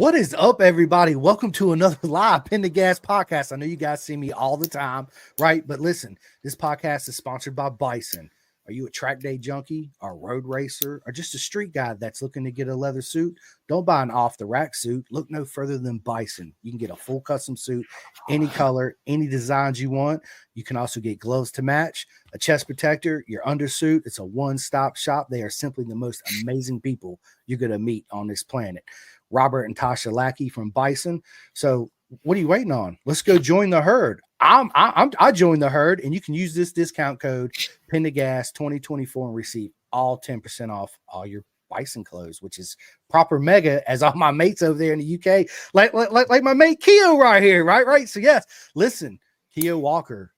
What is up, everybody? Welcome to another live Pin the Gas podcast. I know you guys see me all the time, right? But listen, this podcast is sponsored by Bison. Are you a track day junkie or a road racer or just a street guy that's looking to get a leather suit? Don't buy an off-the-rack suit. Look no further than Bison. You can get a full custom suit, any color, any designs you want. You can also get gloves to match, a chest protector, your undersuit. It's a one-stop shop. They are simply the most amazing people you're going to meet on this planet. Robert and Tasha Lackey from Bison. So what are you waiting on? Let's go join the herd. I joined the herd, and you can use this discount code PINTHEGAS 2024 and receive all 10% off all your Bison clothes, which is proper mega, as all my mates over there in the UK, like my mate Keo right here, right. So yes, listen, Keo Walker,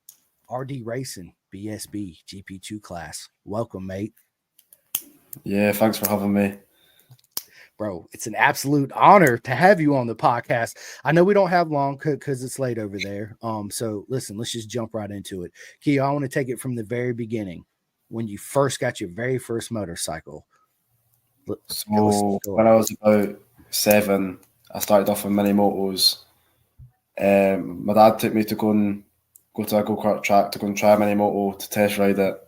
RD Racing, BSB GP2 class. Welcome, mate. Yeah, thanks for having me. Bro, it's an absolute honor to have you on the podcast. I know we don't have long because it's late over there. So listen, let's just jump right into it. Keo, I want to take it from the very beginning when you first got your very first motorcycle. So when I was about 7, I started off with mini motos. My dad took me to go to a go-kart track to go and try a mini moto to test ride it,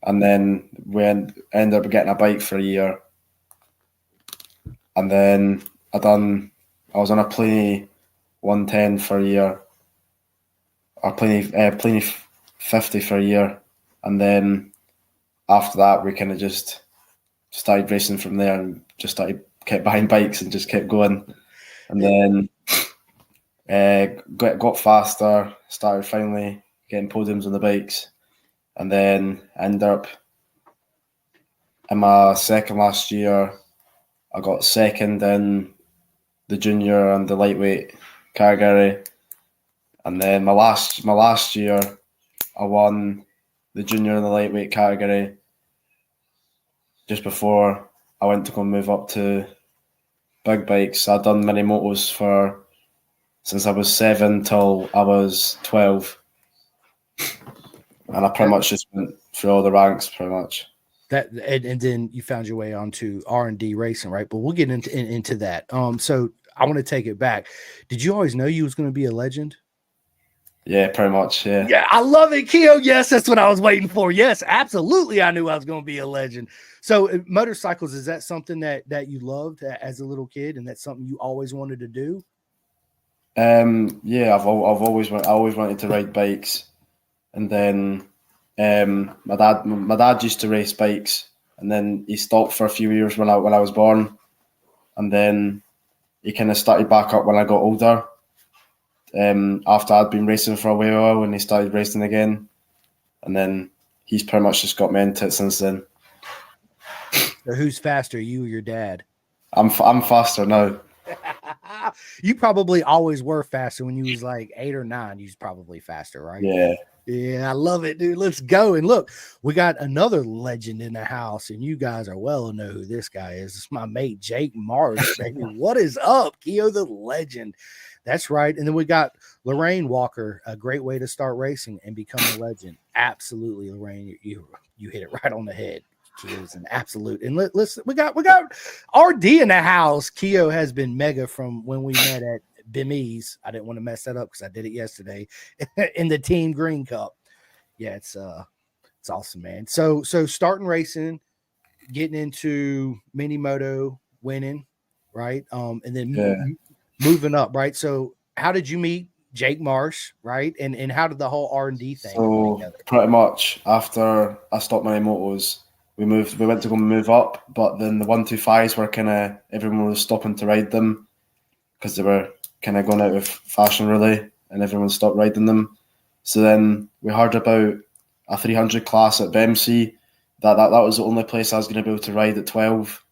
and then we ended up getting a bike for a year. And then I was on a Pliny 110 for a year, or Pliny 50 for a year, and then after that we kind of just started racing from there and just kept buying bikes and just kept going, and then got faster, started finally getting podiums on the bikes, and then ended up in my second last year. I got second in the junior and the lightweight category, and then my last year I won the junior and the lightweight category just before I went to go and move up to big bikes. I'd done mini motos since I was 7 till I was 12, and I pretty much just went through all the ranks pretty much. That and then you found your way onto R&D racing, right? But we'll get into that. So I want to take it back. Did you always know you was going to be a legend? Yeah, pretty much. Yeah. Yeah, I love it, Keo. Yes, that's what I was waiting for. Yes, absolutely. I knew I was going to be a legend. So motorcycles, is that something that you loved as a little kid, and that's something you always wanted to do? Yeah, I always wanted to ride bikes, and then. My dad used to race bikes, and then he stopped for a few years when I was born, and then he kind of started back up when I got older. After I'd been racing for a while, and he started racing again, and then he's pretty much just got me into it since then. So who's faster, you or your dad? I'm faster now. You probably always were faster when you was like 8 or 9. You was probably faster, right? Yeah. Yeah, I love it, dude. Let's go. And look, we got another legend in the house, and you guys are well know who this guy is. It's my mate, Jake Marsh, baby. What is up, Keo the legend? That's right. And then we got Lorraine Walker, a great way to start racing and become a legend. Absolutely, Lorraine, you hit it right on the head. Keo's an absolute. And listen, we got RD in the house. Keo has been mega from when we met at Bimmies. I didn't want to mess that up because I did it yesterday in the Team Green Cup. Yeah, it's awesome, man. So starting racing, getting into mini moto, winning, right? And then moving up, right? So how did you meet Jake Marsh, right? And how did the whole R&D thing come together? Pretty much after I stopped my motos, we went to go move up, but then the 125s were kind of, everyone was stopping to ride them because they were kind of going out of fashion really, and everyone stopped riding them. So then we heard about a 300 class at BMC. That was the only place I was going to be able to ride at 12.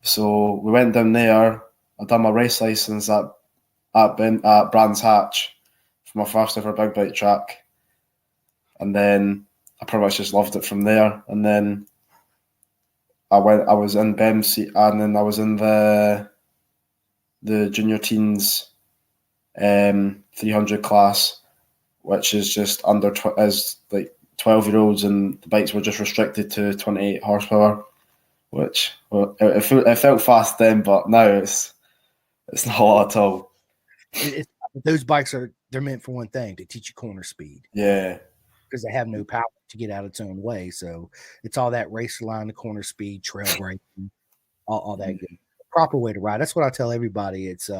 So we went down there. I done my race license at Brands Hatch for my first ever big bike track, and then I pretty much just loved it from there. And then I was in BMC, and then I was in the junior teens 300 class, which is just under is like 12-year-olds, and the bikes were just restricted to 28 horsepower, which it felt fast then, but now it's It's not a lot at all. Those bikes they're meant for one thing, to teach you corner speed. Yeah. Because they have no power to get out of its own way. So it's all that racer line, the corner speed, trail braking, all that good. Proper way to ride. That's what I tell everybody. It's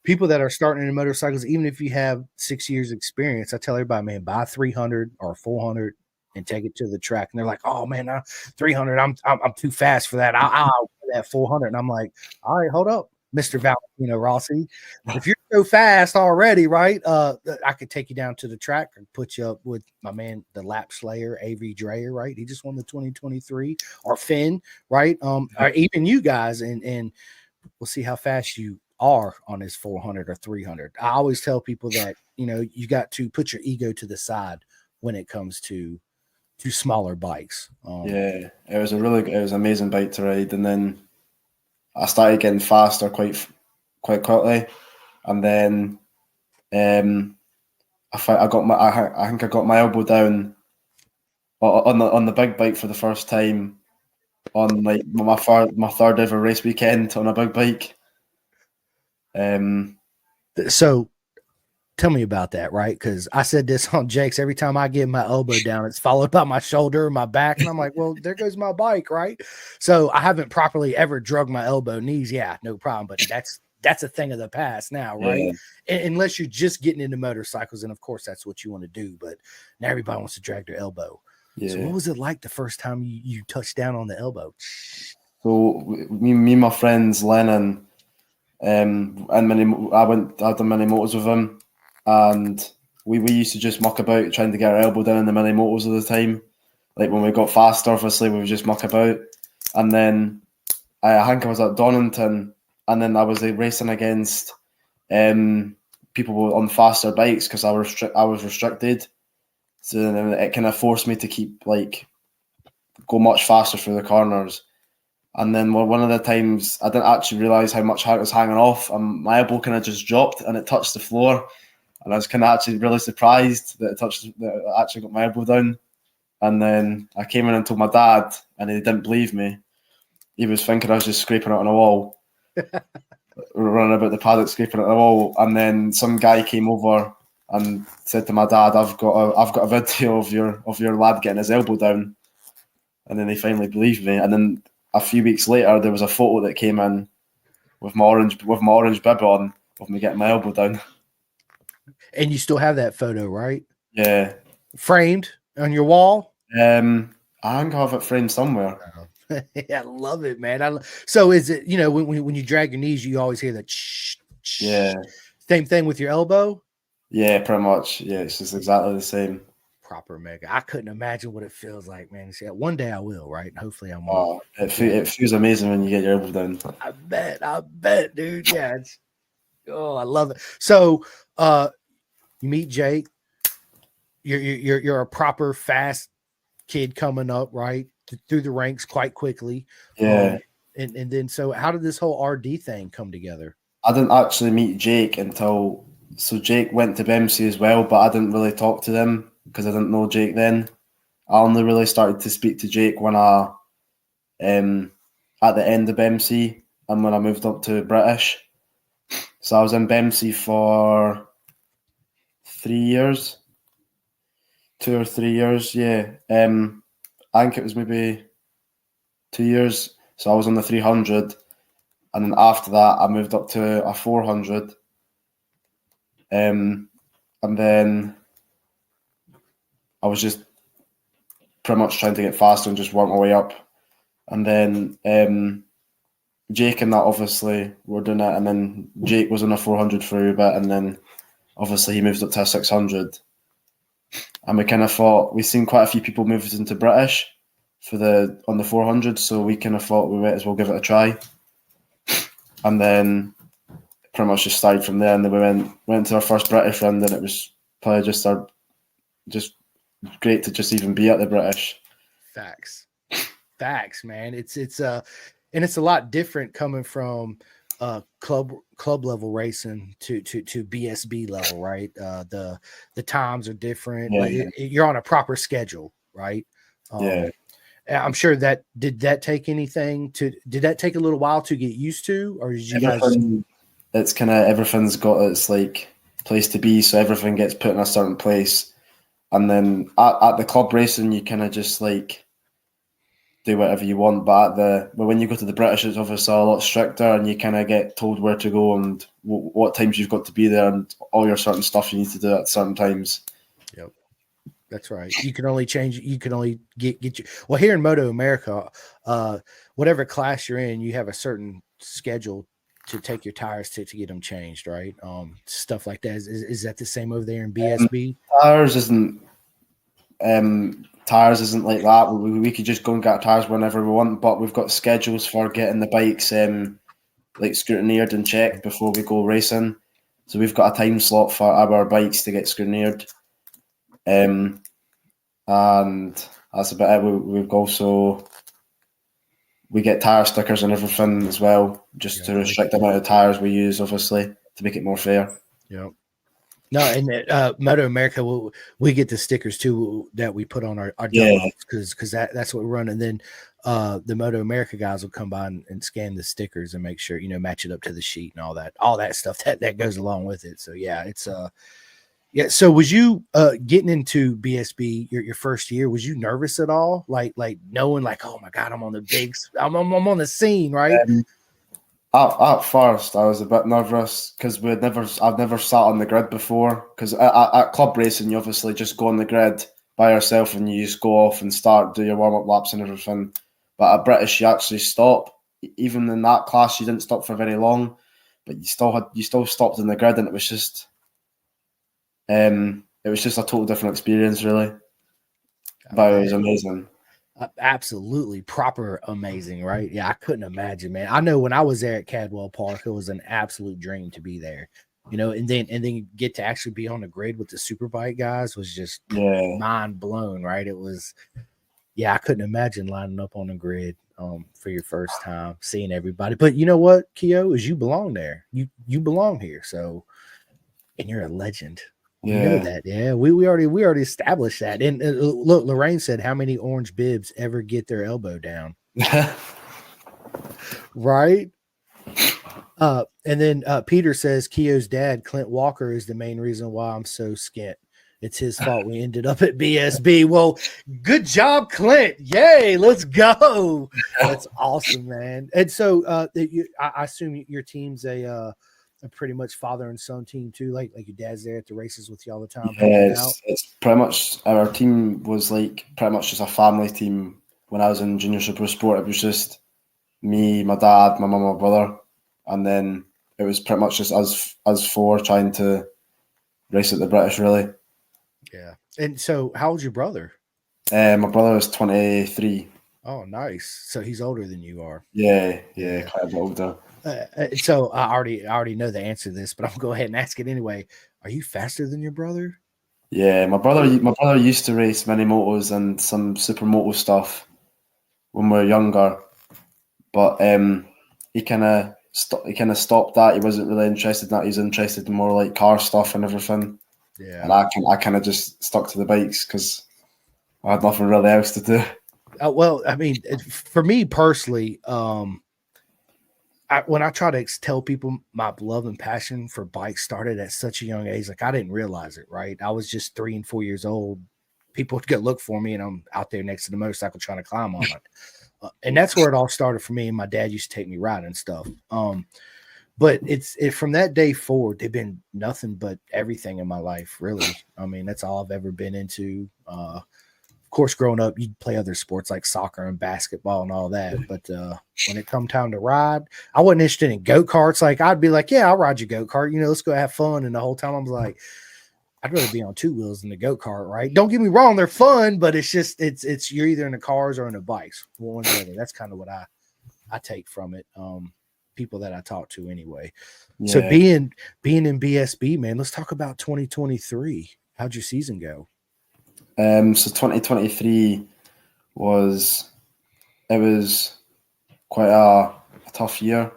people that are starting in motorcycles, even if you have 6 years experience, I tell everybody, man, buy 300 or 400 and take it to the track. And they're like, oh man, 300, I'm too fast for that. I'll do that 400. And I'm like, all right, hold up, Mr. Valentino Rossi. If you're so fast already, right? I could take you down to the track and put you up with my man, the lap slayer, AV Dreyer, right? He just won the 2023, or Finn, right? Or even you guys, and we'll see how fast you are on his 400 or 300. I always tell people that, you got to put your ego to the side when it comes to smaller bikes. Yeah, it was an amazing bike to ride, and then I started getting faster quite quickly, and then I think I got my elbow down on the big bike for the first time on like my third ever race weekend on a big bike. So tell me about that, right? Because I said this on Jake's. Every time I get my elbow down, it's followed by my shoulder, my back, and I'm like, well, there goes my bike, right? So I haven't properly ever drug my elbow, knees, yeah, no problem. But that's a thing of the past now, right? Yeah. Unless you're just getting into motorcycles, and of course that's what you want to do. But now everybody wants to drag their elbow. Yeah. So what was it like the first time you touched down on the elbow? So me and my friends Lennon, and I've done many motors with him, and we used to just muck about trying to get our elbow down in the mini motors all the time. Like when we got faster, obviously we would just muck about. And then I think I was at Donington, and then I was racing against people on faster bikes because I was restricted. So then it kind of forced me to keep go much faster through the corners. And then one of the times I didn't actually realise how much it was hanging off, and my elbow kind of just dropped and it touched the floor. And I was kind of actually really surprised that it actually got my elbow down. And then I came in and told my dad, and he didn't believe me. He was thinking I was just scraping it on a wall, running about the paddock scraping it on a wall. And then some guy came over and said to my dad, "I've got a video of your lad getting his elbow down." And then he finally believed me. And then a few weeks later, there was a photo that came in with my orange bib on of me getting my elbow down. And you still have that photo, right? Yeah. Framed on your wall? I think I have it framed somewhere. Yeah, I love it, man. So is it, when you drag your knees, you always hear that Yeah. Same thing with your elbow? Yeah, pretty much. Yeah, it's just exactly the same. Proper mega. I couldn't imagine what it feels like, man. See, one day I will, right? Hopefully I'm it feels amazing when you get your elbow down. I bet, dude. Yeah. I love it. So you meet Jake. You're a proper fast kid coming up, right? Through the ranks quite quickly. Yeah. And then so how did this whole RD thing come together? I didn't actually meet Jake so Jake went to BMC as well, but I didn't really talk to them because I didn't know Jake then. I only really started to speak to Jake when I at the end of BMC and when I moved up to British. So I was in BMC for 3 years. 2 or 3 years, yeah. I think it was maybe 2 years. So I was on the 300, and then after that I moved up to a 400. And then I was just pretty much trying to get faster and just work my way up. And then Jake and that obviously were doing it, and then Jake was on a 400 for a bit, and then obviously he moved up to a 600. And we kind of thought, we seen quite a few people moved into British on the 400, so we kind of thought we might as well give it a try. And then pretty much just started from there, and then we went to our first British round, and it was probably just great to just even be at the British. Facts, man. It's and it's a lot different coming from club level racing to BSB level, right? The times are different. Yeah. You're on a proper schedule, right? Yeah. I'm sure did that take a little while to get used to, or did you guys? it's kind of everything's got its like place to be, so everything gets put in a certain place. And then at the club racing, you kind of just like do whatever you want. But when you go to the British, it's obviously a lot stricter, and you kind of get told where to go and what times you've got to be there, and all your certain stuff you need to do at certain times. Yep. That's right. You can only change. You can only get you. Well, here in Moto America, whatever class you're in, you have a certain schedule to take your tires to get them changed, right? Stuff like that. Is that the same over there in BSB? Tires isn't like that. We could just go and get tires whenever we want, but we've got schedules for getting the bikes like scrutineered and checked before we go racing. So we've got a time slot for our bikes to get scrutineered. And that's about it. We've also we get tire stickers and everything as well, just to restrict the amount of tires we use, obviously, to make it more fair. Yep. No, and Moto America, we get the stickers too that we put on our because that's what we run, and then the Moto America guys will come by and scan the stickers and make sure match it up to the sheet and all that stuff that goes along with it. So yeah, it's yeah. So was you getting into BSB your first year? Was you nervous at all? Like knowing like, oh my God, I'm on I'm on the scene, right? At first, I was a bit nervous because I've never sat on the grid before. Because at club racing, you obviously just go on the grid by yourself and you just go off and do your warm up laps and everything. But at British, you actually stop. Even in that class, you didn't stop for very long, but you still stopped in the grid, and it was just a total different experience, really. But it was amazing. Absolutely proper amazing, right? Yeah, I couldn't imagine, man. I know when I was there at Cadwell Park, it was an absolute dream to be there, and then get to actually be on the grid with the Superbike guys was just mind blown, right? It was, I couldn't imagine lining up on the grid for your first time, seeing everybody. But you know what, Keo, is you belong there. You belong here, so, and you're a legend. You know that, yeah. We already established that. And look, Lorraine said, "How many orange bibs ever get their elbow down?" Right. And then Peter says, "Keo's dad, Clint Walker, is the main reason why I'm so skint. It's his fault we ended up at BSB." Well, good job, Clint. Yay, let's go. That's awesome, man. And so I assume your team's a pretty much father and son team too, like your dad's there at the races with you all the time. Yeah, it's pretty much, our team was like pretty much just a family team. When I was in junior super sport, it was just me, my dad, my mum, my brother, and then it was pretty much just us four trying to race at the British, really. Yeah. And so how old's your brother? My brother is 23. Oh, nice. So he's older than you are. Yeah, quite a bit older. So I already know the answer to this, but I'm gonna go ahead and ask it anyway. Are you faster than your brother? Yeah, my brother used to race mini motos and some supermoto stuff when we were younger, but he kind of stopped that. He wasn't really interested in that. He's interested in more like car stuff and everything. Yeah, and I kind of just stuck to the bikes because I had nothing really else to do. Well, I mean, for me personally, when I try to tell people my love and passion for bikes started at such a young age, like I didn't realize it, right? I was just 3 and 4 years old. People would go look for me, and I'm out there next to the motorcycle trying to climb on it. And that's where it all started for me. And my dad used to take me riding and stuff. But from that day forward, they've been nothing but everything in my life, really. I mean, that's all I've ever been into. Of course, growing up, you'd play other sports like soccer and basketball and all that. But when it come time to ride, I wasn't interested in go-karts. Like, I'd be like, yeah, I'll ride your go-kart. Let's go have fun. And the whole time I was like, I'd rather be on 2 wheels than the go-kart, right? Don't get me wrong, they're fun, but it's just it's you're either in the cars or in the bikes, one or the other. That's kind of what I take from it. People that I talk to anyway. Yeah. So being in BSB, man, let's talk about 2023. How'd your season go? So 2023 was quite a tough year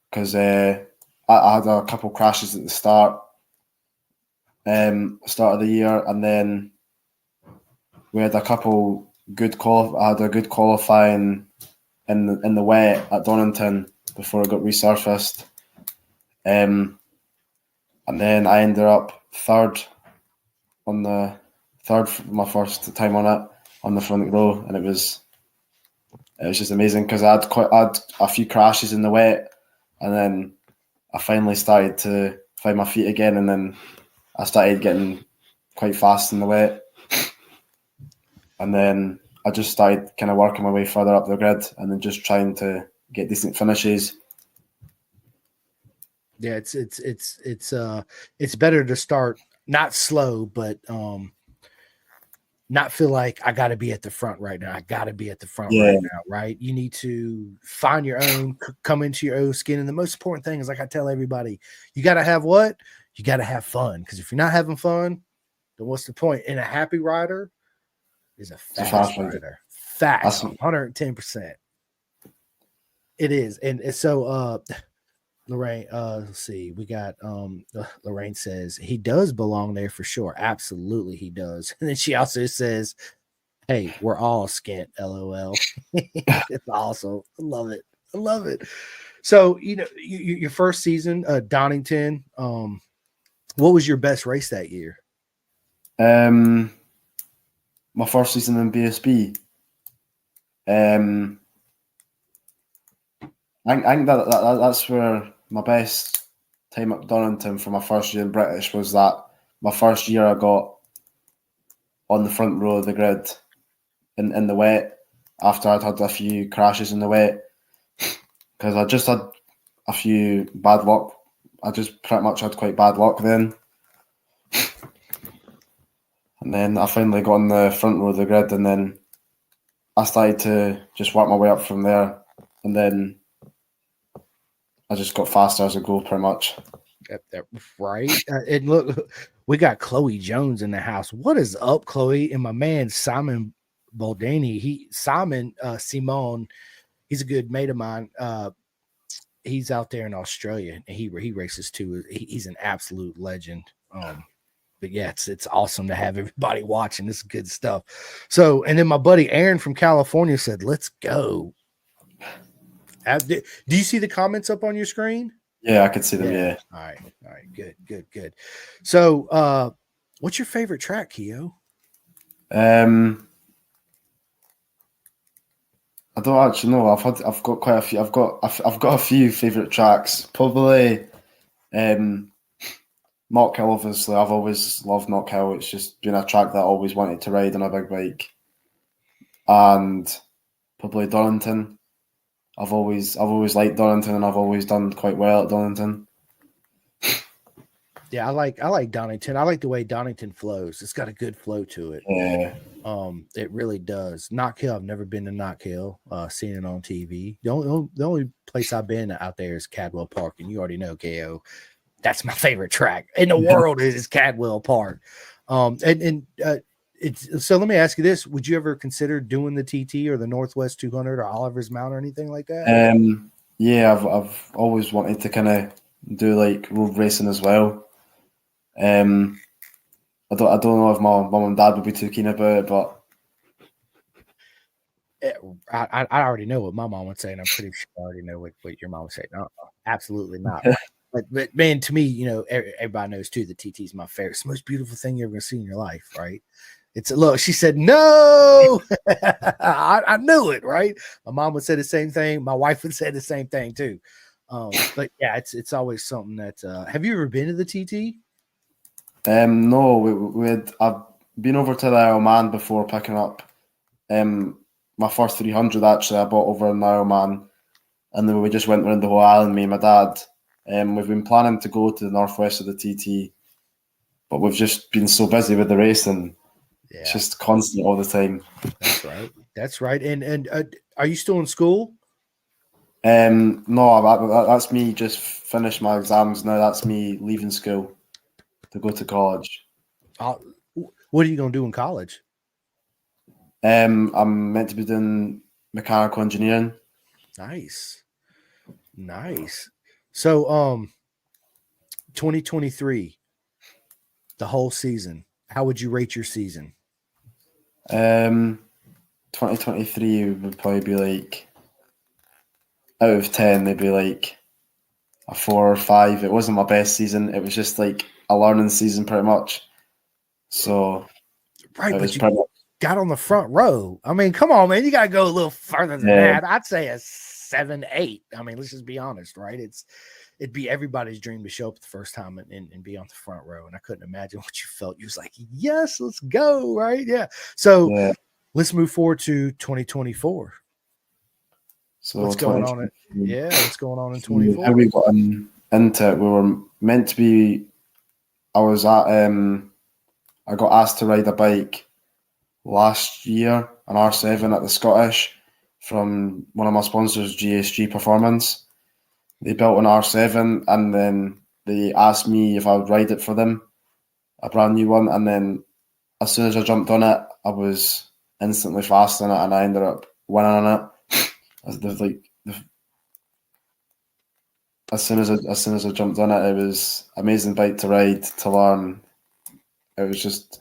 because I had a couple crashes at the start of the year, and then we had a couple I had a good qualifying in the wet at Donington before it got resurfaced, And then I ended up third my first time on it, on the front row, and it was just amazing because I had a few crashes in the wet, and then I finally started to find my feet again, and then I started getting quite fast in the wet, and then I just started kind of working my way further up the grid, and then just trying to get decent finishes. Yeah, it's better to start not slow, but not feel like I got to be at the front right now. I got to be at the front right now, right? You need to find your own, come into your own skin. And the most important thing is, like I tell everybody, you got to have what? You got to have fun. Because if you're not having fun, then what's the point? And a happy rider is a fast rider. Fast, 110%. It is. And so, Lorraine, let's see. We got Lorraine says he does belong there for sure. Absolutely, he does. And then she also says, "Hey, we're all skint." LOL. It's awesome. I love it. I love it. So, your first season, Donington. What was your best race that year? My first season in BSB. I think that's where my best time at Donington for my first year in British was that my first year I got on the front row of the grid in the wet after I'd had a few crashes in the wet because I just had a few bad luck. I just pretty much had quite bad luck then. And then I finally got on the front row of the grid, and then I started to just work my way up from there. And then I just got faster as I go, pretty much. Right. And look, we got Chloe Jones in the house. What is up, Chloe? And my man Simon Boldani. Simone, he's a good mate of mine. He's out there in Australia, and he races too. He's an absolute legend. But yeah, it's awesome to have everybody watching. This is good stuff. So, and then my buddy Aaron from California said, "Let's go." Do you see the comments up on your screen? Yeah, I could see them. Yeah. All right. Good. So, what's your favorite track, Keo? I don't actually know. I've got quite a few. I've got a few favorite tracks. Probably, Knock Hill. Obviously, I've always loved Knock Hill. It's just been a track that I always wanted to ride on a big bike. And probably Donington. I've always liked Donington, and I've always done quite well at Donington. Yeah, I like Donington. I like the way Donington flows. It's got a good flow to it. Yeah. It really does. Knock Hill. I've never been to Knock Hill. Seen it on TV. The only place I've been out there is Cadwell Park, and you already know, Keo. That's my favorite track in the world is Cadwell Park. So let me ask you this: would you ever consider doing the TT or the Northwest 200 or Oliver's Mount or anything like that? Yeah, I've always wanted to kind of do like road racing as well. I don't know if my mum and dad would be too keen about it, but I already know what my mom would say, and I'm pretty sure I already know what your mom would say. No, absolutely not. But man, to me, everybody knows too, the TT is my favorite. It's the most beautiful thing you're ever going to see in your life, right? Look, she said, no, I knew it, right? My mom would say the same thing. My wife would say the same thing too. But yeah, it's always something that, have you ever been to the TT? No, I've been over to the Isle of Man before picking up, my first 300 actually. I bought over in the Isle of Man, and then we just went around the whole island, me and my dad. We've been planning to go to the northwest of the TT, but we've just been so busy with the racing. Yeah. It's just constant all the time. That's right. And are you still in school? No, that's me just finished my exams now. That's me leaving school to go to college. What are you going to do in college? I'm meant to be doing mechanical engineering. Nice. So, 2023, the whole season, how would you rate your season? 2023 would probably be like, out of 10, they'd be like a 4 or 5. It wasn't my best season. It was just like a learning season pretty much. So Right, it but was you pretty much, got on the front row. I mean, come on, man. You got to go a little further than yeah. that. I'd say a 7, 8. I mean, let's just be honest, right? It'd be everybody's dream to show up the first time and be on the front row. And I couldn't imagine what you felt. You was like, yes, let's go, right? Yeah. So Yeah. let's move forward to 2024. So What's going on? What's going on in how 24? we got into it, we were meant to be. I was at. I got asked to ride a bike last year, an R7 at the Scottish, from one of my sponsors, GSG Performance. They built an R7, and then they asked me if I would ride it for them, a brand new one. And then as soon as I jumped on it, I was instantly fast on it, and I ended up winning on it. As soon as I jumped on it, it was amazing bike to ride, to learn. It was just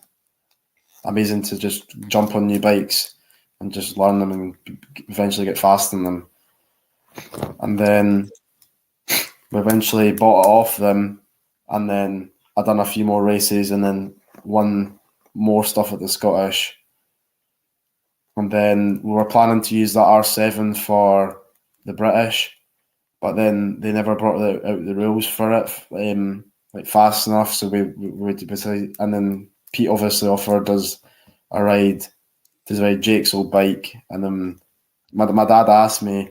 amazing to just jump on new bikes and just learn them and eventually get fast in them. And then we eventually bought it off them, and then I done a few more races and then won more stuff at the Scottish. And then we were planning to use that R7 for the British, but then they never brought out the rules for it like fast enough. So we decided, and then Pete obviously offered us a ride to ride Jake's old bike, and then my dad asked me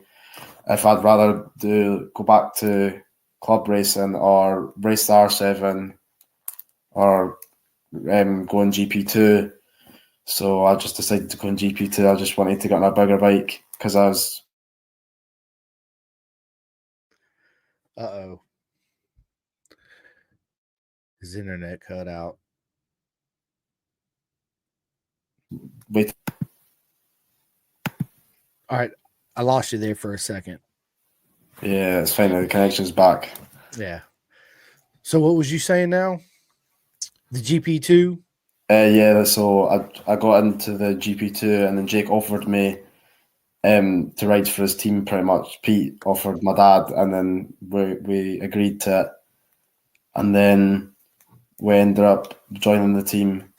if I'd rather go back to club racing or race the R7 or go on GP2. So I just decided to go on GP2. I just wanted to get on a bigger bike because I was. Uh-oh. His internet cut out. Wait. All right. I lost you there for a second. Yeah, it's fine. The connection's back. Yeah. So what was you saying now? The GP2? Yeah, so I got into the GP2, and then Jake offered me to ride for his team pretty much. Pete offered my dad, and then we agreed to it. And then we ended up joining the team.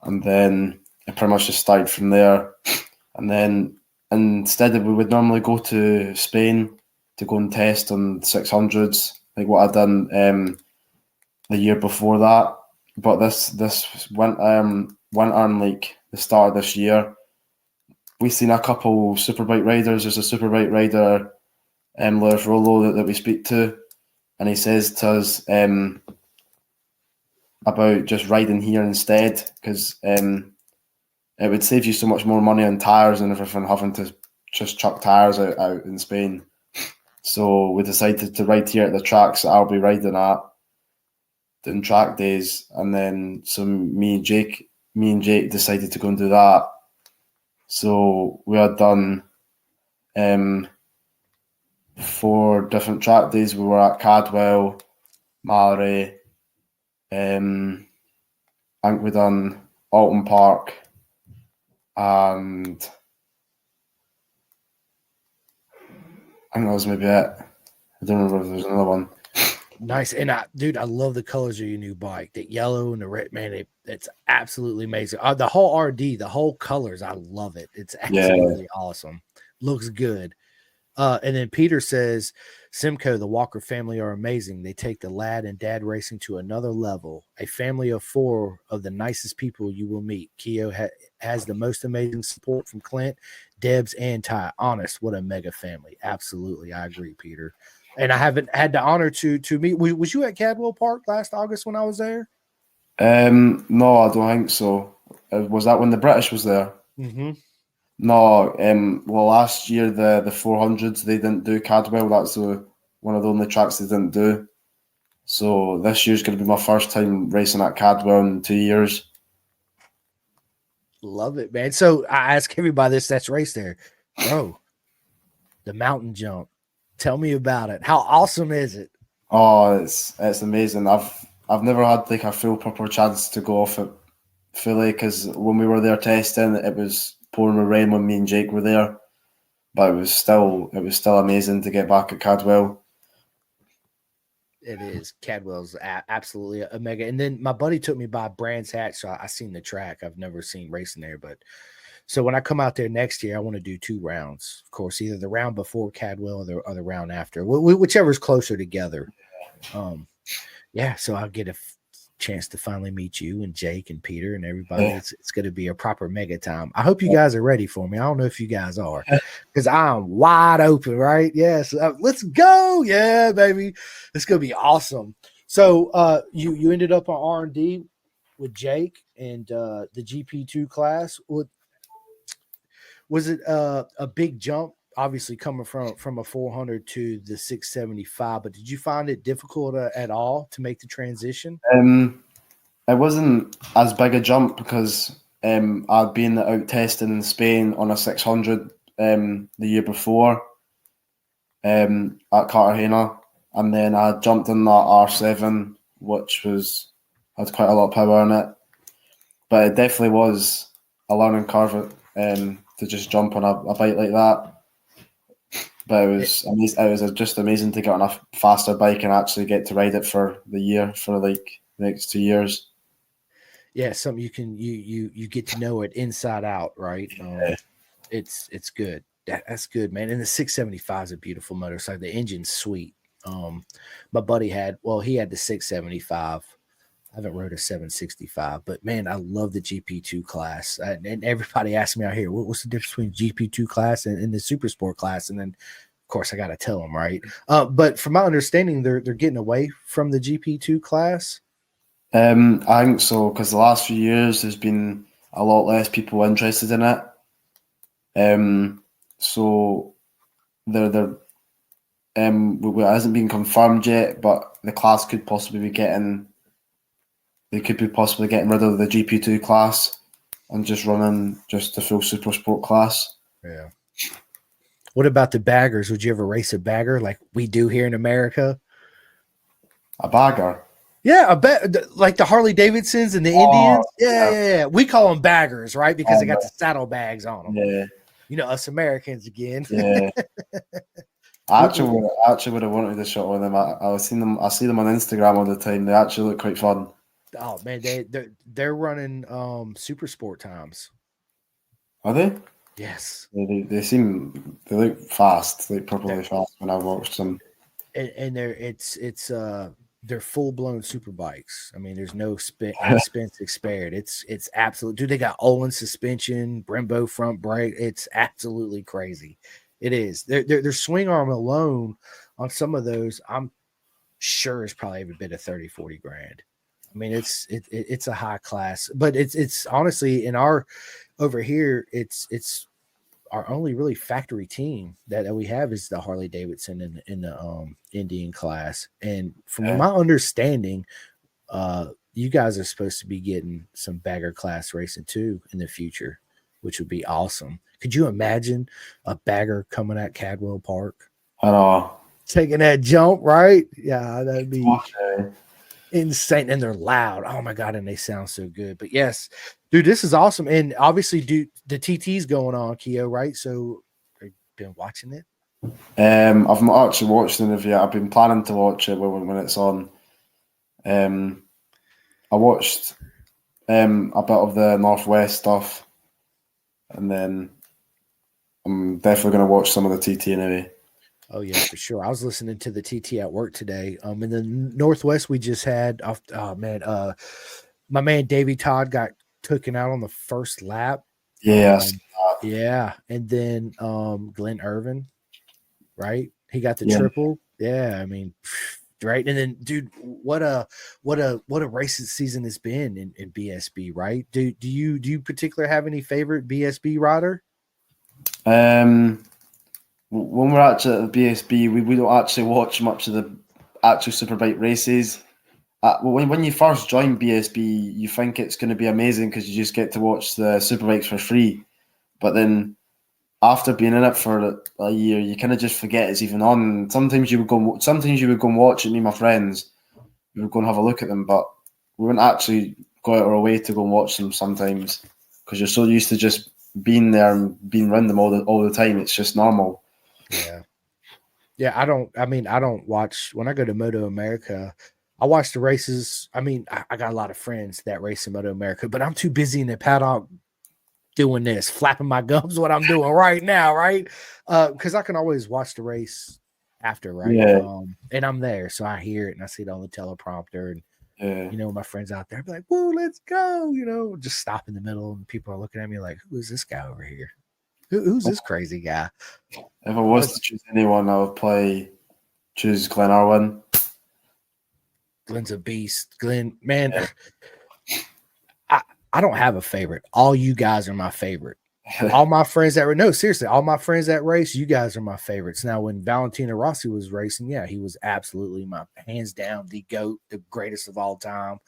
And then it pretty much just started from there. And then instead we would normally go to Spain to go and test on 600s, like what I'd done the year before that. But this went on like the start of this year. We've seen a couple superbike riders. There's a superbike rider, Lewis Rollo, that we speak to, and he says to us about just riding here instead, because it would save you so much more money on tyres and everything, having to just chuck tyres out in Spain. So we decided to ride here at the tracks that I'll be riding at, doing track days, and then so me and Jake decided to go and do that. So we had done 4 different track days. We were at Cadwell, Mallory, I think we done Alton Park, and I think that was maybe it. I don't remember if there was another one. Nice. And I love the colors of your new bike. That yellow and the red, man, it's absolutely amazing. The whole RD, the whole colors, I love it. It's absolutely awesome. Looks good. And then Peter says, Simcoe, the Walker family are amazing. They take the lad and dad racing to another level. A family of 4 of the nicest people you will meet. Keo has the most amazing support from Clint, Debs, and Ty. Honest, what a mega family. Absolutely. I agree, Peter. And I haven't had the honor to meet. Was you at Cadwell Park last August when I was there? No, I don't think so. Was that when the British was there? Mm-hmm. No, well, last year the 400s they didn't do Cadwell. That's one of the only tracks they didn't do. So this year's going to be my first time racing at Cadwell in 2 years. Love it, man. So I ask everybody that's raced there, bro. The mountain jump. Tell me about it. How awesome is it? Oh, it's amazing. I've never had like a full proper chance to go off it fully, because when we were there testing, it was pouring with rain when me and Jake were there. But it was still amazing to get back at Cadwell. It is. Cadwell's absolutely a mega. And then my buddy took me by Brands Hatch, so I seen the track. I've never seen racing there, but so when I come out there next year, I want to do 2 rounds. Of course, either the round before Cadwell or the round after, whichever's closer together. Yeah, so I'll get a chance to finally meet you and Jake and Peter and everybody. Yeah. It's going to be a proper mega time. I hope you guys are ready for me. I don't know if you guys are, because I'm wide open, right? Yes, let's go. Yeah, baby, it's going to be awesome. So you ended up on R&D with Jake and the GP2 class. Was it a big jump? Obviously, coming from a 400 to the 675, but did you find it difficult at all to make the transition? It wasn't as big a jump because I'd been out testing in Spain on a 600 the year before at Cartagena, and then I jumped in that R7, which had quite a lot of power in it. But it definitely was a learning curve to just jump on a bike like that. But it was amazing. It was just amazing to get on a faster bike and actually get to ride it for the year, for like the next 2 years. Yeah, something you get to know it inside out, right? It's good. That's good, man. And the 675 is a beautiful motorcycle. The engine's sweet. My buddy had the 675. I haven't rode a 765, but man, I love the GP2 class. And everybody asks me out here, what's the difference between GP2 class and the Super Sport class? And then, of course, I got to tell them, right? But from my understanding, they're getting away from the GP2 class. I think so, because the last few years there's been a lot less people interested in it. So it hasn't been confirmed yet, but the class could possibly be getting. They could be possibly getting rid of the GP2 class and just running just the full Super Sport class. Yeah. What about the baggers? Would you ever race a bagger like we do here in America? A bagger? Yeah, I bet like the Harley Davidsons and the Indians. Yeah. We call them baggers, right? Because they got the saddlebags on them. Yeah. You know, us Americans again. Yeah. I actually would have wanted a shot with them. I see them on Instagram all the time. They actually look quite fun. Oh man, they're running super sport times. Are they? Yes. They look fast, like properly fast when I watched them. And they're full blown super bikes. I mean, there's no expense spared. It's absolute. Dude, they got Olin suspension, Brembo front brake. It's absolutely crazy. It is. Their swing arm alone on some of those, I'm sure is probably every bit of 30, 40 grand. I mean, it's a high class, but it's honestly over here, it's our only really factory team that we have is the Harley Davidson in the Indian class. And from my understanding, you guys are supposed to be getting some bagger class racing too in the future, which would be awesome. Could you imagine a bagger coming at Cadwell Park? I know. Taking that jump, right? Yeah, that'd be insane. And they're loud. Oh my God. And they sound so good. But yes, dude, this is awesome. And obviously, dude, the TT's going on, Keo, right? So have you been watching it? I've not actually watched it yet. I've been planning to watch it when it's on. I watched a bit of the Northwest stuff, and then I'm definitely going to watch some of the TT anyway. Oh yeah, for sure. I was listening to the TT at work today. In the Northwest, we just had my man Davey Todd got taken out on the first lap. Yes. Yeah, and then Glenn Irvin, right? He got the triple. Yeah, I mean, right. And then, dude, what a race season has been in BSB, right? Do you particularly have any favorite BSB rider? When we're actually at the BSB, we don't actually watch much of the actual superbike races. When you first join BSB, you think it's going to be amazing because you just get to watch the superbikes for free. But then after being in it for a year, you kind of just forget it's even on. Sometimes you would go and watch it. Me and my friends, we would go and have a look at them, but we wouldn't actually go out of our way to go and watch them sometimes because you're so used to just being there and being around them all the time. It's just normal. Yeah. Yeah, I don't watch when I go to Moto America. I watch the races. I mean, I got a lot of friends that race in Moto America, but I'm too busy in the paddock doing this, flapping my gums, what I'm doing right now, right? Because I can always watch the race after, right? Yeah, And I'm there, so I hear it and I see it on the teleprompter, and yeah. my friends out there be like, "Woo, let's go!" Just stop in the middle, and people are looking at me like, "Who is this guy over here? Who's this crazy guy?" If I was to choose anyone, I would choose Glenn Irwin. Glenn's a beast. Glenn, man, Yeah. I don't have a favorite. All you guys are my favorite. All my friends that no, seriously, all my friends that race, you guys are my favorites. Now, when Valentino Rossi was racing, yeah, he was absolutely my hands down the GOAT, the greatest of all time.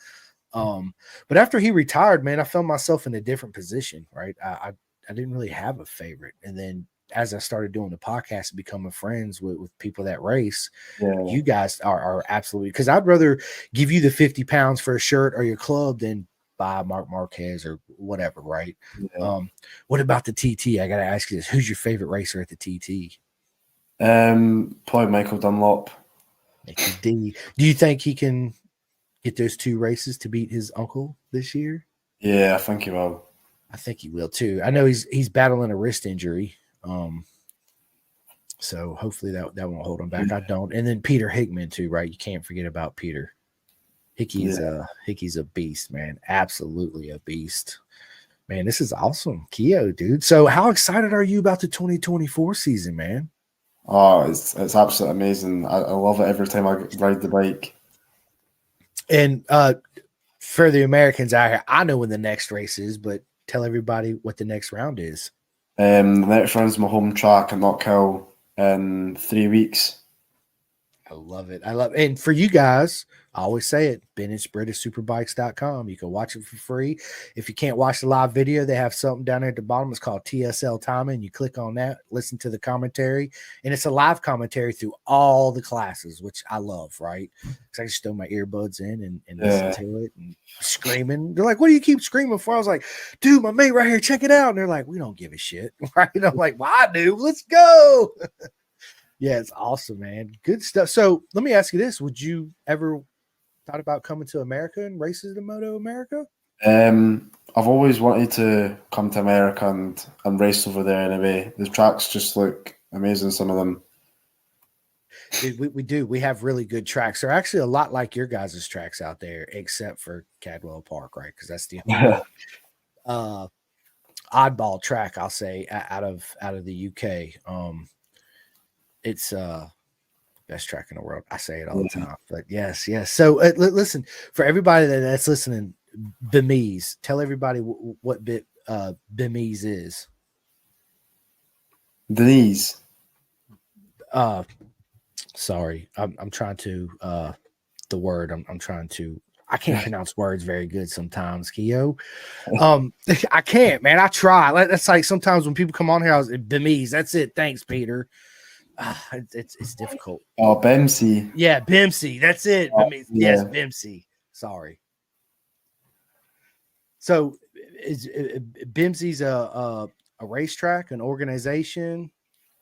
But after he retired, man, I found myself in a different position, right? I didn't really have a favorite. And then as I started doing the podcast and becoming friends with people that race, Yeah. you guys are absolutely, because I'd rather give you the 50 pounds for a shirt or your club than buy Mark Marquez or whatever, right? Yeah. What about the TT? I got to ask you this. Who's your favorite racer at the TT? Probably Michael Dunlop. Mickey D. Do you think he can get those two races to beat his uncle this year? Yeah, I think he will. I think he will too. I know he's battling a wrist injury. So hopefully that won't hold him back. I don't. And then Peter Hickman too, right? You can't forget about Peter. Hickey's a beast, man. Absolutely a beast. Man, this is awesome. Keo, dude. So how excited are you about the 2024 season, man? Oh, it's absolutely amazing. I love it every time I ride the bike. And for the Americans out here, I know when the next race is, but tell everybody what the next round is. The next round's my home track at Knockhill in 3 weeks. I love it. And for you guys, I always say it, Bennett'sBritishSuperbikes.com. You can watch it for free. If you can't watch the live video, they have something down there at the bottom. It's called TSL Timing. You click on that, listen to the commentary, and it's a live commentary through all the classes, which I love, right? Because I just throw my earbuds in and listen to it and screaming. They're like, "What do you keep screaming for?" I was like, "Dude, my mate right here, check it out." And they're like, "We don't give a shit." Right? And I'm like, "Well, I do. Let's go." Yeah, it's awesome, man. Good stuff. So let me ask you this. Would you ever thought about coming to America and races the Moto America? I've always wanted to come to America and race over there anyway. The tracks just look amazing, some of them. Dude, we do. We have really good tracks. They're actually a lot like your guys' tracks out there, except for Cadwell Park, right? Because that's the only oddball track, I'll say, out of the UK. It's best track in the world. I say it all the time, but yes. So listen, for everybody that's listening, Bemise, tell everybody what Bemise is. Denise. Sorry, I'm trying to the word. I'm trying to. I can't pronounce words very good sometimes, Keo. I can't, man. I try. That's like sometimes when people come on here, I was Bemise. That's it. Thanks, Peter. It's difficult. Oh, Bemsey. Yeah, Bimsey. That's it. Yes, Bimsey. Sorry. So, is Bimsey's a racetrack, an organization?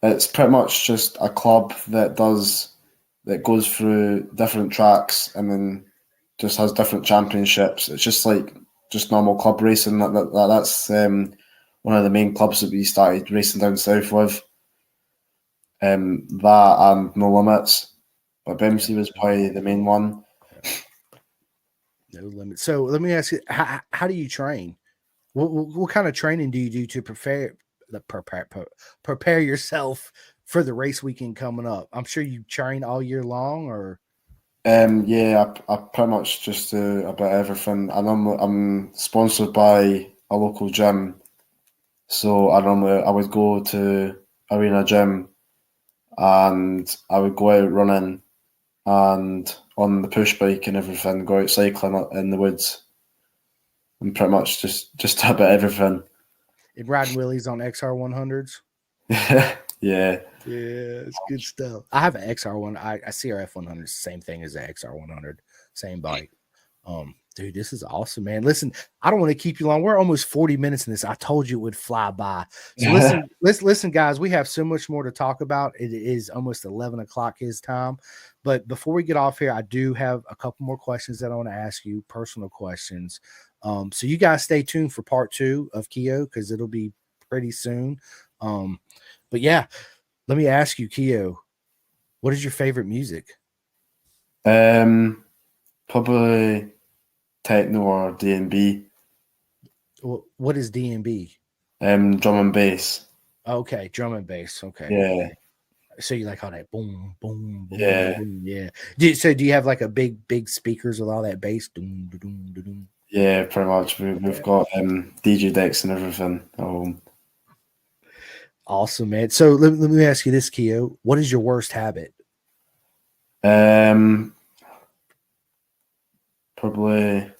It's pretty much just a club that goes through different tracks and then just has different championships. It's just like normal club racing. That's one of the main clubs that we started racing down south with. That and No Limits, but Bemsey was probably the main one. No Limits. So let me ask you, how do you train? What kind of training do you do to prepare yourself for the race weekend coming up? I'm sure you train all year long, or yeah, I pretty much just do a bit of everything. I'm sponsored by a local gym, so I would go to Arena Gym and I would go out running and on the push bike and everything, go out cycling in the woods, and pretty much just a bit of everything. and riding wheelies on XR100s. Yeah, it's good stuff. I have an XR1. I CRF 100, same thing as the XR100, same bike. Dude, this is awesome, man. Listen, I don't want to keep you long. We're almost 40 minutes in this. I told you it would fly by. So listen, guys, we have so much more to talk about. It is almost 11 o'clock his time. But before we get off here, I do have a couple more questions that I want to ask you, personal questions. So you guys stay tuned for part 2 of Keo because it'll be pretty soon. But yeah, let me ask you, Keo, what is your favorite music? Probably techno or D&B. What is D&B? Drum and bass. Okay, drum and bass. Okay. Yeah. So you like all that boom, boom, boom, Yeah. boom, yeah. So do you have like a big speakers with all that bass? Doom, doom, doom, doom. Yeah, pretty much. We've got DJ decks and everything at home. Awesome, man. So let me ask you this, Keo. What is your worst habit? Probably.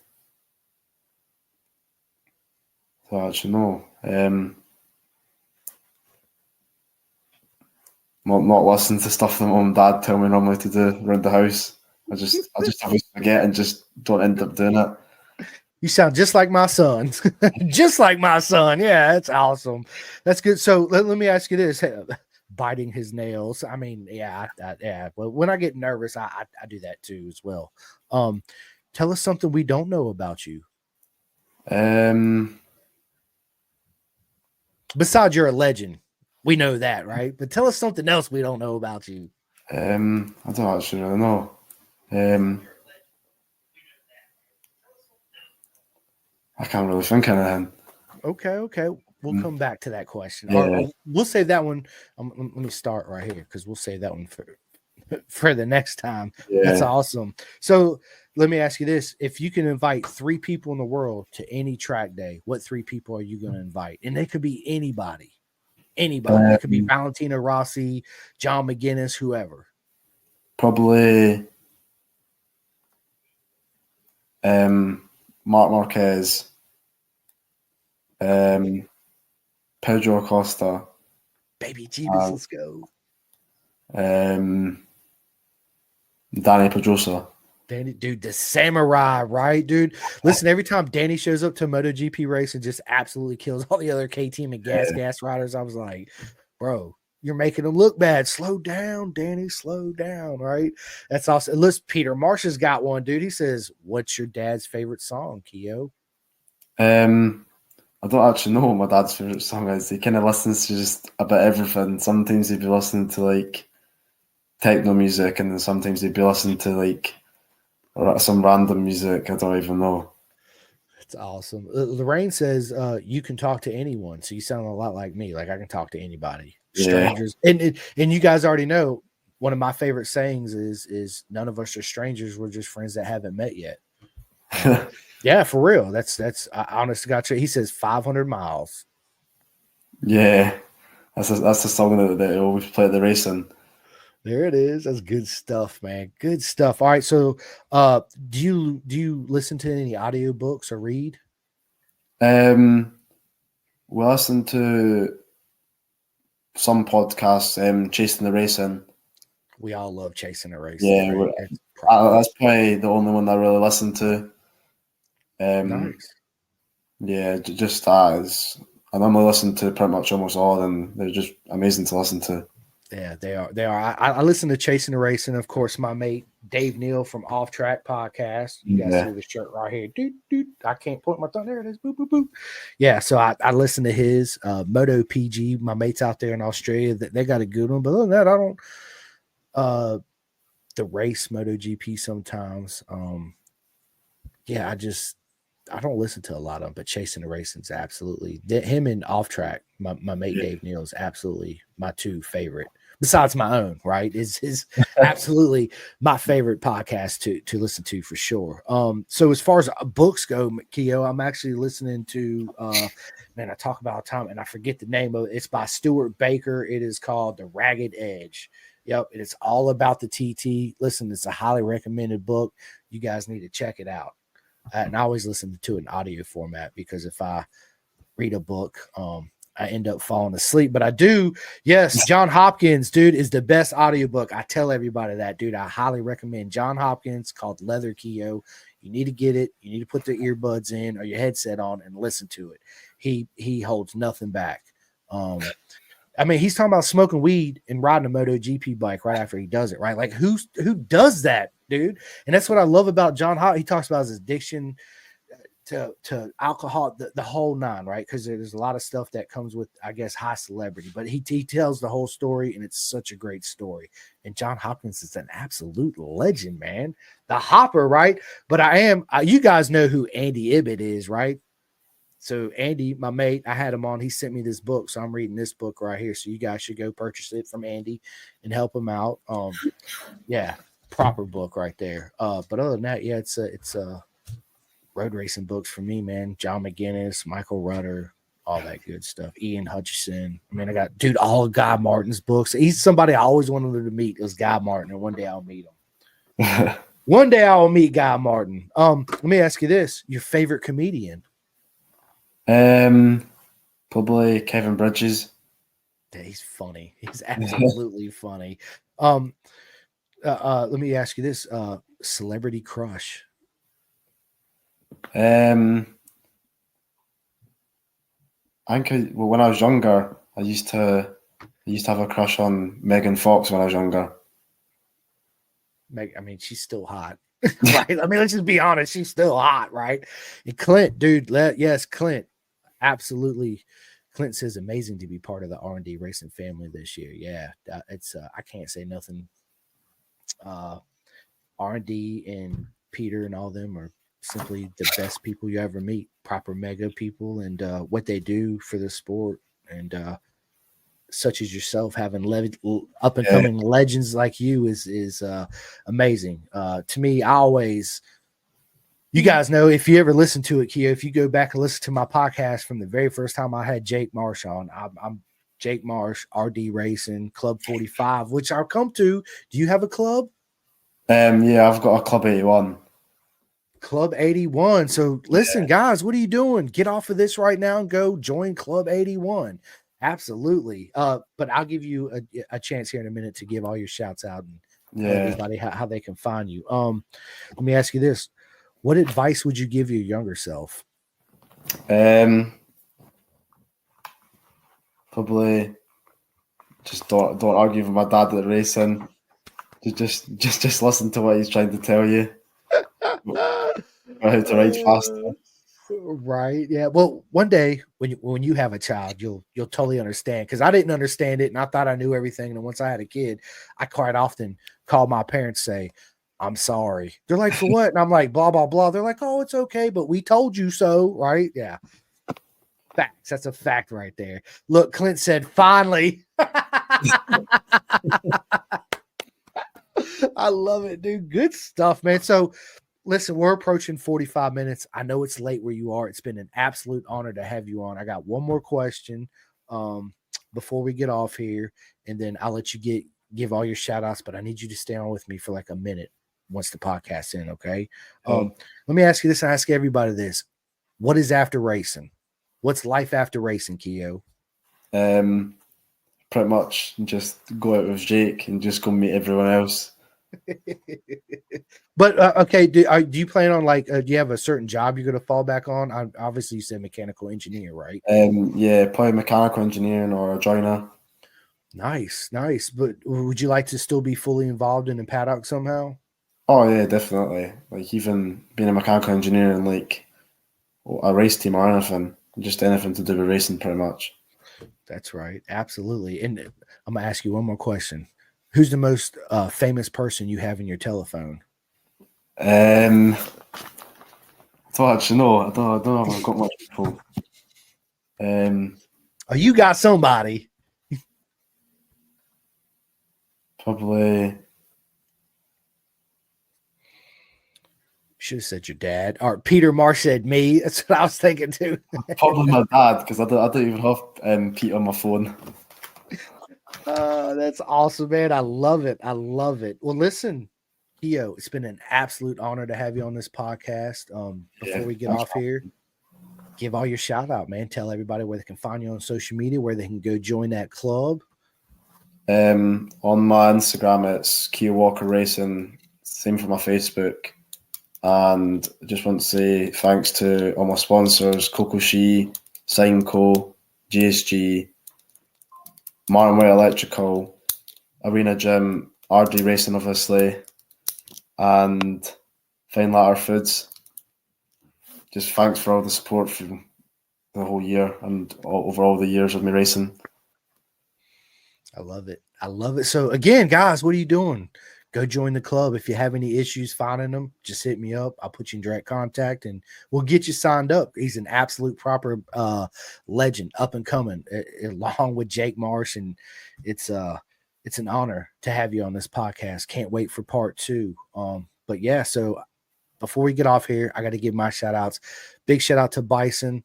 I actually know. Not listening to stuff that mum and dad tell me normally to do around the house. I just always forget and just don't end up doing it. You sound just like my son. Just like my son. Yeah, that's awesome. That's good. So let me ask you this. Biting his nails. I mean, yeah. Well, when I get nervous, I do that too as well. Tell us something we don't know about you. Besides you're a legend. We know that, right? But tell us something else we don't know about you. I don't actually really know. I can't really think of anything. Okay. We'll come back to that question. Yeah. Or we'll save that one. Let me start right here because we'll save that one for the next time. Yeah. That's awesome. So let me ask you this. If you can invite 3 people in the world to any track day, what 3 people are you going to invite? And they could be anybody. It could be Valentino Rossi, John McGinnis, whoever. Probably Marc Marquez, Pedro Acosta. Baby Jesus, let's go. Danny Pedrosa. Danny, dude, the samurai, right, dude? Listen, every time Danny shows up to a MotoGP race and just absolutely kills all the other K-Team and gas riders, I was like, bro, you're making them look bad. Slow down, Danny, slow down, right? That's awesome. Listen, Peter Marsh's got one, dude. He says, what's your dad's favorite song, Keo? I don't actually know what my dad's favorite song is. He kind of listens to just about everything. Sometimes he'd be listening to like techno music, and then sometimes he'd be listening to like some random music. I don't even know. That's awesome. Lorraine says you can talk to anyone, so you sound a lot like me. Like I can talk to anybody, strangers, and you guys already know. One of my favorite sayings is none of us are strangers. We're just friends that haven't met yet. Yeah, for real. That's honest to God. He says 500 miles. Yeah, that's the song that they always play at the racing. There it is. That's good stuff, man. Good stuff. All right. So do you listen to any audiobooks or read? We listen to some podcasts, Chasing the Racing. We all love Chasing the Racing. Yeah, right? That's probably the only one I really listen to. Nice. Yeah, just that. I normally listen to pretty much almost all of them. They're just amazing to listen to. Yeah, they are. I listen to Chasing the Racing. Of course, my mate Dave Neal from Off Track Podcast. You guys see the shirt right here. Dude. I can't point my thumb. There it is. Boop, boop, boop. Yeah, so I listen to his Moto PG. My mates out there in Australia, they got a good one. But other than that, I don't the race MotoGP sometimes. I don't listen to a lot of them, but Chasing the Racing's absolutely him and Off Track. My mate Dave Neal is absolutely my 2 favorite, besides my own. Right, is absolutely my favorite podcast to listen to for sure. So as far as books go, Keo, I'm actually listening to man, I talk about time and I forget the name of it. It's by Stuart Baker. It is called The Ragged Edge. Yep, it's all about the TT. Listen, it's a highly recommended book. You guys need to check it out. And I always listen to it in audio format because if I read a book, I end up falling asleep. But I do, yes, John Hopkins, dude, is the best audiobook. I tell everybody that, dude. I highly recommend John Hopkins called Leather Keo. You need to get it. You need to put the earbuds in or your headset on and listen to it. He holds nothing back. I mean, he's talking about smoking weed and riding a MotoGP bike right after he does it, right? Like who does that, dude? And that's what I love about John Hott. He talks about his addiction to alcohol, the whole nine, right? Because there's a lot of stuff that comes with, I guess, high celebrity, but he tells the whole story, and it's such a great story. And John Hopkins is an absolute legend, man. The Hopper, right? But you guys know who Andy Ibbott is, right? So Andy, my mate, I had him on. He sent me this book, so I'm reading this book right here. So you guys should go purchase it from Andy and help him out. Yeah, proper book right there. But other than that, yeah, it's road racing books for me, man. John McGinnis, Michael Rudder, all that good stuff. Ian Hutchison. I mean, I got all of Guy Martin's books. He's somebody I always wanted to meet. It was Guy Martin, and one day I'll meet him. One day I will meet Guy Martin. Let me ask you this: your favorite comedian? Probably Kevin Bridges. Yeah, he's funny. He's absolutely funny. Let me ask you this: celebrity crush? I think when I was younger, I used to have a crush on Megan Fox when I was younger. I mean, she's still hot, right? I mean, let's just be honest. She's still hot, right? And Clint, dude, yes, Clint, absolutely. Clint says amazing to be part of the R&D racing family this year. Yeah, it's I can't say nothing. R&D and Peter and all them are simply the best people you ever meet. Proper mega people, and what they do for the sport, and such as yourself having up and coming legends like you is amazing. To me, you guys know, if you ever listen to it, Keo, if you go back and listen to my podcast from the very first time I had Jake Marsh on, I'm Jake Marsh, RD Racing, Club 45, which I'll come to. Do you have a club? Yeah, I've got a Club 81. Club 81. So listen, guys, what are you doing? Get off of this right now and go join Club 81. Absolutely. But I'll give you a chance here in a minute to give all your shouts out and tell everybody how they can find you. Let me ask you this. What advice would you give your younger self? Probably just don't argue with my dad at racing. Just listen to what he's trying to tell you. How to ride faster. Right. Yeah. Well, one day when you have a child, you'll totally understand, because I didn't understand it and I thought I knew everything. And once I had a kid, I quite often called my parents, say, I'm sorry. They're like, for what? And I'm like, blah, blah, blah. They're like, oh, it's okay, but we told you so, right? Yeah. Facts. That's a fact right there. Look, Clint said, finally. I love it, dude. Good stuff, man. So listen, we're approaching 45 minutes. I know it's late where you are. It's been an absolute honor to have you on. I got one more question before we get off here, and then I'll let you give all your shout outs, but I need you to stay on with me for like a minute once the podcast's in, okay? Let me ask you this. I ask everybody this. What is after racing? What's life after racing, Keo? Pretty much just go out with Jake and just go meet everyone else. But okay, do you plan on do you have a certain job you're going to fall back on? Obviously, you said mechanical engineer, right? Yeah, probably mechanical engineering or a joiner. Nice. But would you like to still be fully involved in the paddock somehow? Oh yeah, definitely. Like even being a mechanical engineer in like a race team or anything, just anything to do with racing, pretty much. That's right, absolutely. And I'm gonna ask you one more question. Who's the most famous person you have in your telephone? I don't actually know. I don't know if I've got much people. Oh, you got somebody. Probably. Should have said your dad. Or Peter Marsh said me. That's what I was thinking too. Probably my dad, because I don't even have Pete on my phone. That's awesome, man. I love it. Well, listen, Keo, it's been an absolute honor to have you on this podcast. Before we get off here, give all your shout out, man. Tell everybody where they can find you on social media, where they can go join that club. On my Instagram, it's Keo Walker Racing. Same for my Facebook. And I just want to say thanks to all my sponsors, Kokoshi, Signco, GSG, Martinware Electrical, Arena Gym, RD Racing, obviously, and Fine Ladder Foods. Just thanks for all the support for the whole year and over all the years of me racing. I love it. I love it. So again, guys, what are you doing? Go join the club. If you have any issues finding them, just hit me up. I'll put you in direct contact and we'll get you signed up. He's an absolute proper legend, up and coming, along with Jake Marsh. And it's an honor to have you on this podcast. Can't wait for part 2. But yeah, so before we get off here, I got to give my shout outs. Big shout out to Bison.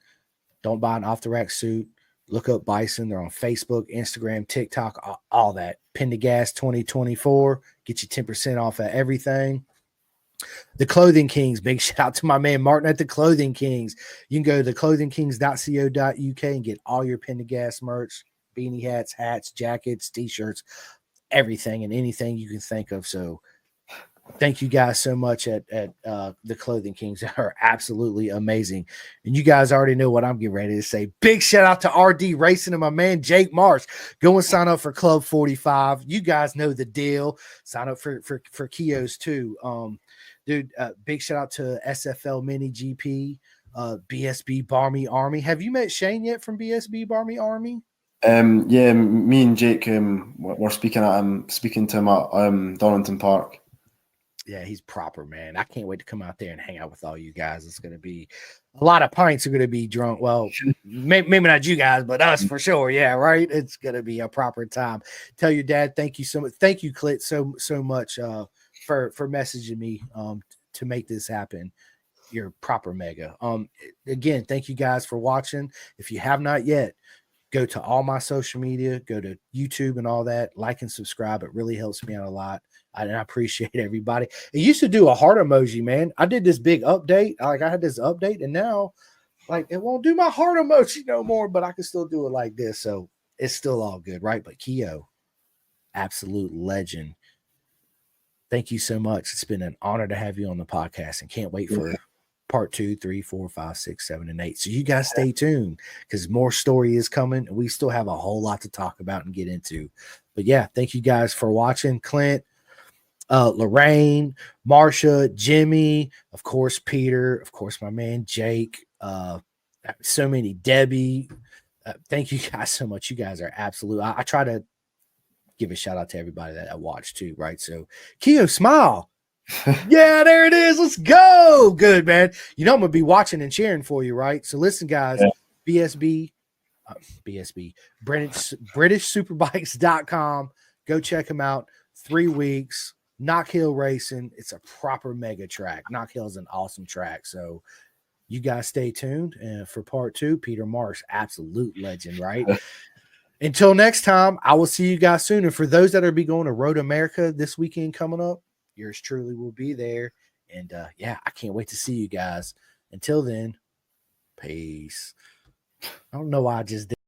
Don't buy an off the rack suit. Look up Bison. They're on Facebook, Instagram, TikTok, all that. Pin to Gas 2024. Get you 10% off of everything. The Clothing Kings. Big shout out to my man Martin at the Clothing Kings. You can go to theclothingkings.co.uk and get all your Pin to Gas merch, beanie hats, hats, jackets, t-shirts, everything and anything you can think of. So thank you guys so much at the Clothing Kings. They are absolutely amazing. And you guys already know what I'm getting ready to say. Big shout out to RD Racing and my man Jake Marsh. Go and sign up for Club 45. You guys know the deal. Sign up for Keo's too. Dude, big shout out to SFL Mini GP, BSB Barmy Army. Have you met Shane yet from BSB Barmy Army? Yeah, me and Jake we're speaking to him at Donington Park. Yeah, he's proper, man. I can't wait to come out there and hang out with all you guys. It's going to be a lot of pints are going to be drunk. Well, maybe not you guys, but us for sure. Yeah, right. It's going to be a proper time. Tell your dad, thank you so much. Thank you, Clit, so much for messaging me to make this happen. You're proper mega. Again, thank you guys for watching. If you have not yet, go to all my social media, go to YouTube and all that, like and subscribe. It really helps me out a lot. And I appreciate everybody. It used to do a heart emoji, man. I did this big update. I had this update, and now, it won't do my heart emoji no more, but I can still do it like this. So it's still all good, right? But Keo, absolute legend. Thank you so much. It's been an honor to have you on the podcast, and can't wait for part 2, 3, 4, 5, 6, 7, and 8. So you guys stay tuned because more story is coming, and we still have a whole lot to talk about and get into. But yeah, thank you guys for watching. Clint, Lorraine, Marsha, Jimmy, of course, Peter, of course, my man Jake, so many, Debbie. Thank you guys so much. You guys are absolute. I try to give a shout out to everybody that I watch too, right? So Keo, smile. Yeah, there it is. Let's go. Good, man. I'm going to be watching and cheering for you, right? So listen, guys, BSB, BritishSuperbikes.com. Go check them out. 3 weeks. Knock Hill Racing. It's a proper mega track. Knock Hill is an awesome track. So you guys stay tuned for part 2. Peter Marsh, absolute legend, right? Until next time, I will see you guys soon. And for those that are be going to Road America this weekend coming up, yours truly will be there. And yeah, I can't wait to see you guys. Until then, peace. I don't know why I just did.